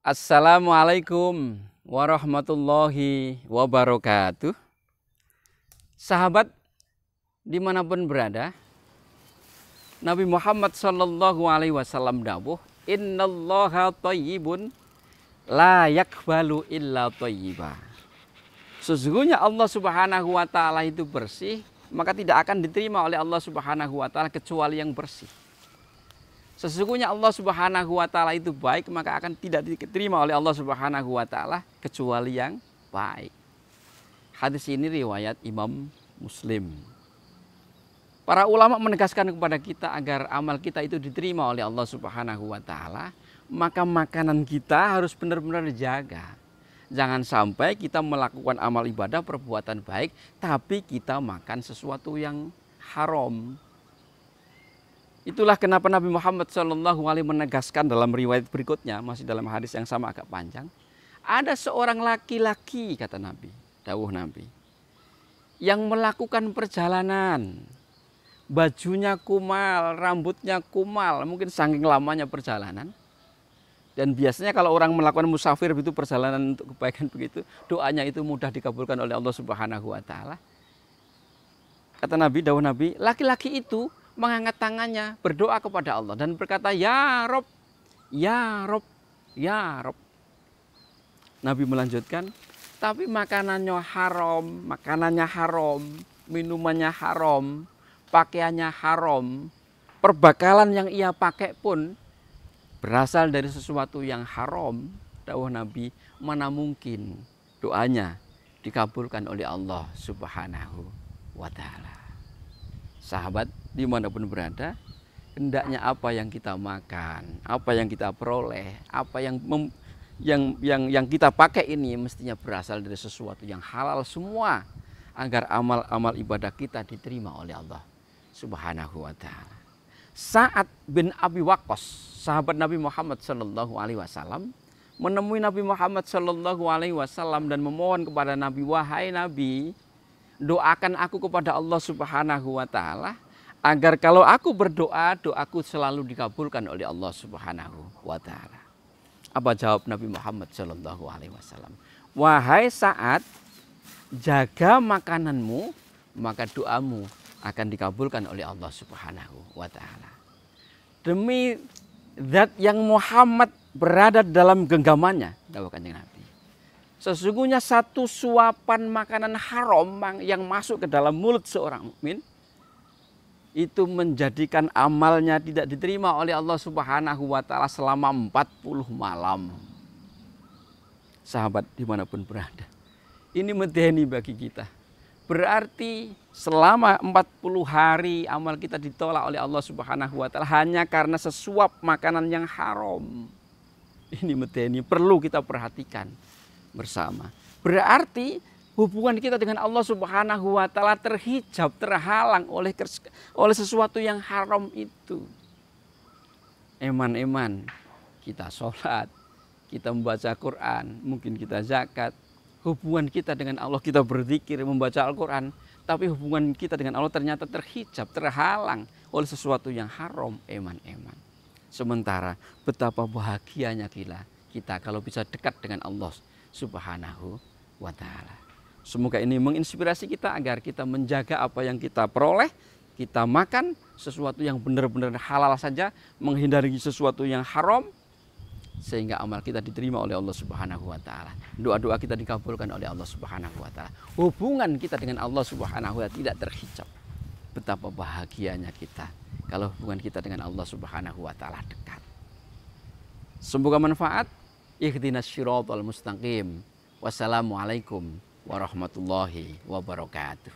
Assalamualaikum warahmatullahi wabarakatuh. Sahabat dimanapun berada, Nabi Muhammad Sallallahu Alaihi Wasallam dawuh, Innallaha thayyibun la yakbalu illa thayyiba. Sesungguhnya Allah Subhanahu Wa Taala itu bersih, maka tidak akan diterima oleh Allah Subhanahu Wa Taala kecuali yang bersih. Sesungguhnya Allah Subhanahu Wa Taala itu baik, maka akan tidak diterima oleh Allah Subhanahu Wa Taala kecuali yang baik. Hadis ini riwayat Imam Muslim. Para ulama menegaskan kepada kita agar amal kita itu diterima oleh Allah Subhanahu Wa Taala, maka makanan kita harus benar-benar dijaga. Jangan sampai kita melakukan amal ibadah perbuatan baik, tapi kita makan sesuatu yang haram. Itulah kenapa Nabi Muhammad SAW menegaskan dalam riwayat berikutnya, masih dalam hadis yang sama agak panjang. Ada seorang laki-laki, kata Nabi, dawuh Nabi, yang melakukan perjalanan. Bajunya kumal, rambutnya kumal, mungkin saking lamanya perjalanan. Dan biasanya kalau orang melakukan musafir itu perjalanan untuk kebaikan begitu, doanya itu mudah dikabulkan oleh Allah Subhanahu Wa Taala. Kata Nabi, dawuh Nabi, laki-laki itu mengangkat tangannya, berdoa kepada Allah dan berkata, Ya Rob, Ya Rob, Ya Rob. Nabi melanjutkan, tapi makanannya haram, minumannya haram, pakaiannya haram, perbekalan yang ia pakai pun berasal dari sesuatu yang haram. Dawuh Nabi, mana mungkin doanya dikabulkan oleh Allah Subhanahu Wa Taala. Sahabat dimanapun berada, hendaknya apa yang kita makan, apa yang kita peroleh, apa yang kita pakai ini mestinya berasal dari sesuatu yang halal semua, agar amal-amal ibadah kita diterima oleh Allah Subhanahu Wa Taala. Sa'ad bin Abi Waqqas, sahabat Nabi Muhammad Sallallahu Alaihi Wasallam, menemui Nabi Muhammad Sallallahu Alaihi Wasallam dan memohon kepada Nabi, wahai Nabi, doakan aku kepada Allah Subhanahu Wa Taala agar kalau aku berdoa, doaku selalu dikabulkan oleh Allah Subhanahu Wa Taala. Apa jawab Nabi Muhammad Sallallahu Alaihi Wasallam? Wahai Sa'ad, jaga makananmu, maka doamu akan dikabulkan oleh Allah Subhanahu Wa Taala. Demi zat yang Muhammad berada dalam genggamannya, dawuh Kanjeng Nabi, sesungguhnya satu suapan makanan haram yang masuk ke dalam mulut seorang mukmin itu menjadikan amalnya tidak diterima oleh Allah Subhanahu Wa Taala selama 40 malam. Sahabat dimanapun berada, ini medeni bagi kita. Berarti selama 40 hari amal kita ditolak oleh Allah Subhanahu Wa Taala hanya karena sesuap makanan yang haram. Ini medeni, perlu kita perhatikan bersama. Berarti hubungan kita dengan Allah Subhanahu Wa Taala terhijab, terhalang oleh sesuatu yang haram itu. Eman-eman kita sholat, kita membaca Quran, mungkin kita zakat. Hubungan kita dengan Allah, kita berzikir, membaca Al-Quran, tapi hubungan kita dengan Allah ternyata terhijab, terhalang oleh sesuatu yang haram, eman-eman. Sementara betapa bahagianya kita kalau bisa dekat dengan Allah Subhanahu Wa Taala. Semoga ini menginspirasi kita agar kita menjaga apa yang kita peroleh, kita makan sesuatu yang benar-benar halal saja, menghindari sesuatu yang haram, sehingga amal kita diterima oleh Allah Subhanahu Wa Taala. Doa-doa kita dikabulkan oleh Allah Subhanahu Wa Taala. Hubungan kita dengan Allah Subhanahu Wa Taala tidak terhijab. Betapa bahagianya kita kalau hubungan kita dengan Allah Subhanahu Wa Taala dekat. Semoga manfaat. Ihdinas syiratal mustaqim. Wassalamualaikum warahmatullahi wabarakatuh.